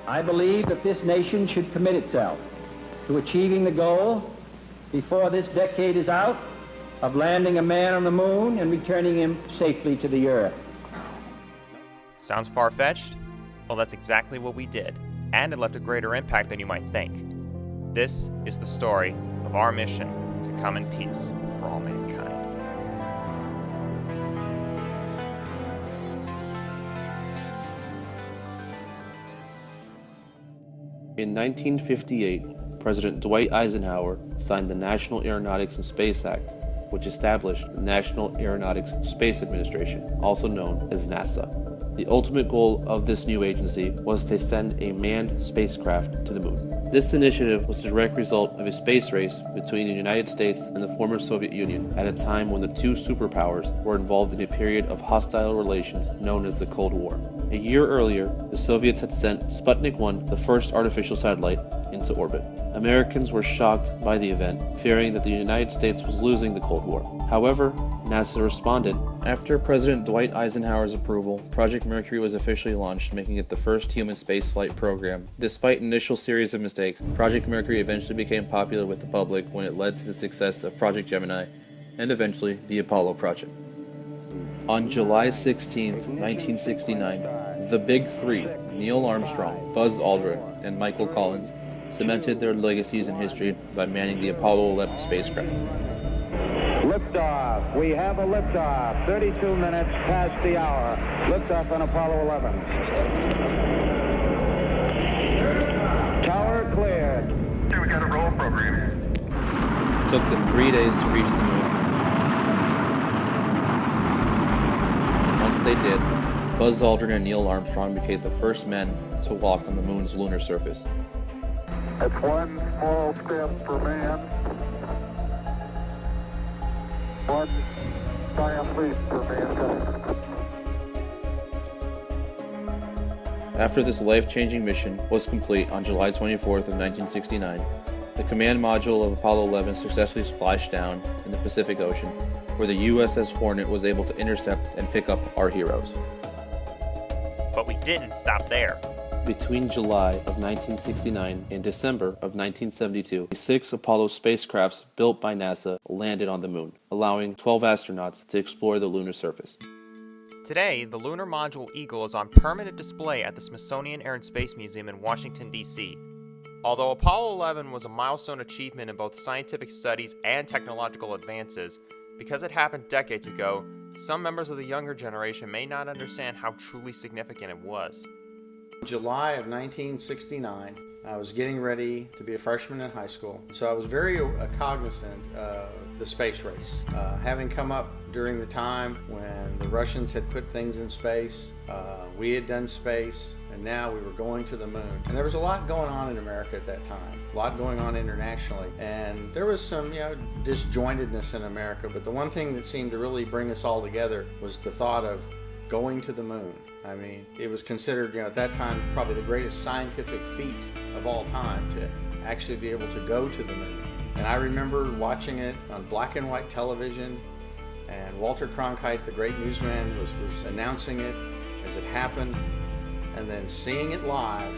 I believe that this nation should commit itself to achieving the goal before this decade is out of landing a man on the moon and returning him safely to the earth. Sounds far-fetched? Well, that's exactly what we did, and it left a greater impact than you might think. This is the story of our mission to come in peace for all mankind. In 1958, President Dwight Eisenhower signed the National Aeronautics and Space Act, which established the National Aeronautics Space Administration, also known as NASA. The ultimate goal of this new agency was to send a manned spacecraft to the moon. This initiative was the direct result of a space race between the United States and the former Soviet Union at a time when the two superpowers were involved in a period of hostile relations known as the Cold War. A year earlier, the Soviets had sent Sputnik 1, the first artificial satellite, into orbit. Americans were shocked by the event, fearing that the United States was losing the Cold War. However, NASA responded. After President Dwight Eisenhower's approval, Project Mercury was officially launched, making it the first human spaceflight program. Despite an initial series of mistakes, Project Mercury eventually became popular with the public when it led to the success of Project Gemini and eventually the Apollo project. On July 16, 1969, the Big Three, Neil Armstrong, Buzz Aldrin, and Michael Collins, cemented their legacies in history by manning the Apollo 11 spacecraft. Liftoff. We have a liftoff. 32 minutes past the hour. Liftoff on Apollo 11. Tower cleared. Okay, we got a roll program. It took them 3 days to reach the moon. And once they did, Buzz Aldrin and Neil Armstrong became the first men to walk on the moon's lunar surface. That's one small step for man, one giant leap for mankind. After this life-changing mission was complete on July 24th of 1969, the command module of Apollo 11 successfully splashed down in the Pacific Ocean, where the USS Hornet was able to intercept and pick up our heroes. But we didn't stop there. Between July of 1969 and December of 1972, 6 Apollo spacecrafts built by NASA landed on the moon, allowing 12 astronauts to explore the lunar surface. Today, the lunar module Eagle is on permanent display at the Smithsonian Air and Space Museum in Washington, D.C. Although Apollo 11 was a milestone achievement in both scientific studies and technological advances, because it happened decades ago, some members of the younger generation may not understand how truly significant it was. July of 1969, I was getting ready to be a freshman in high school, so I was very cognizant of the space race. Having come up during the time when the Russians had put things in space, we had done space, and now we were going to the moon. And there was a lot going on in America at that time, a lot going on internationally, and there was some, disjointedness in America, but the one thing that seemed to really bring us all together was the thought of going to the moon. I mean, it was considered, at that time, probably the greatest scientific feat of all time to actually be able to go to the moon. And I remember watching it on black and white television, and Walter Cronkite, the great newsman, was announcing it as it happened, and then seeing it live.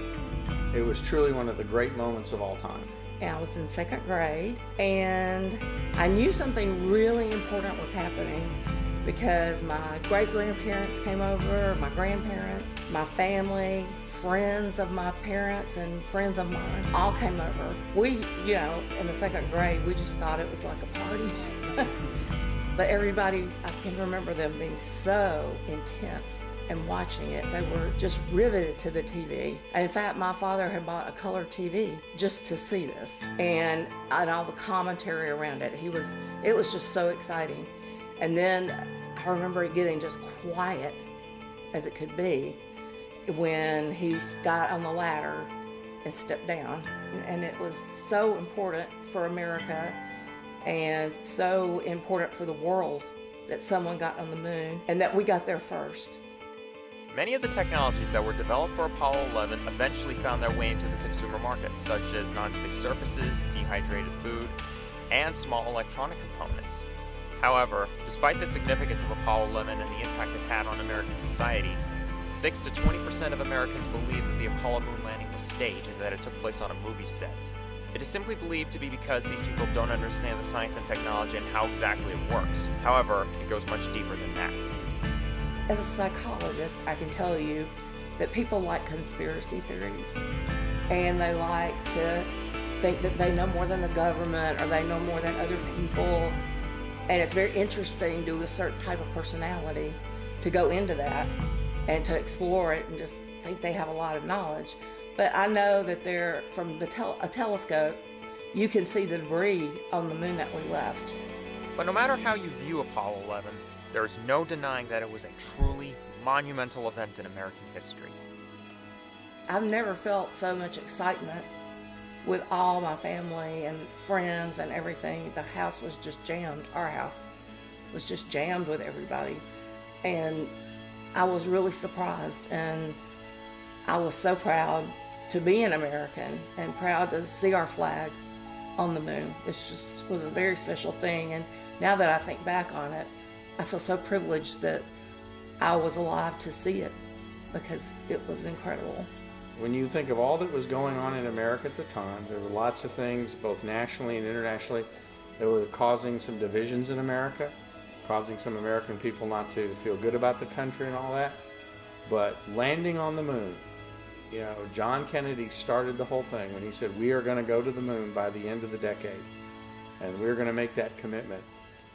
It was truly one of the great moments of all time. I was in second grade, and I knew something really important was happening, because my great-grandparents came over, my grandparents, my family, friends of my parents and friends of mine all came over. We, in the second grade, we just thought it was like a party. But everybody, I can remember them being so intense and watching it. They were just riveted to the TV. And in fact, my father had bought a color TV just to see this and all the commentary around it. It was just so exciting. And then I remember it getting just quiet as it could be when he got on the ladder and stepped down. And it was so important for America and so important for the world that someone got on the moon and that we got there first. Many of the technologies that were developed for Apollo 11 eventually found their way into the consumer market, such as non-stick surfaces, dehydrated food, and small electronic components. However, despite the significance of Apollo 11 and the impact it had on American society, 6 to 20% of Americans believe that the Apollo moon landing was staged and that it took place on a movie set. It is simply believed to be because these people don't understand the science and technology and how exactly it works. However, it goes much deeper than that. As a psychologist, I can tell you that people like conspiracy theories, and they like to think that they know more than the government or they know more than other people, and it's very interesting to a certain type of personality to go into that and to explore it and just think they have a lot of knowledge. But I know that they're from a telescope, you can see the debris on the moon that we left. But no matter how you view Apollo 11, there is no denying that it was a truly monumental event in American history. I've never felt so much excitement with all my family and friends and everything. The house was just jammed. Our house was just jammed with everybody. And I was really surprised, and I was so proud to be an American and proud to see our flag on the moon. It just was a very special thing, and now that I think back on it, I feel so privileged that I was alive to see it, because it was incredible. When you think of all that was going on in America at the time, there were lots of things, both nationally and internationally, that were causing some divisions in America, causing some American people not to feel good about the country and all that. But landing on the moon, you know, John Kennedy started the whole thing when he said, we are going to go to the moon by the end of the decade, and we're going to make that commitment.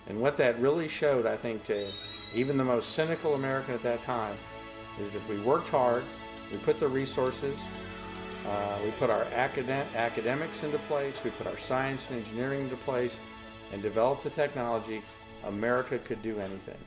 And what that really showed, I think, to even the most cynical American at that time, is that if we worked hard, we put the resources, we put our academics into place, we put our science and engineering into place, and developed the technology, America could do anything.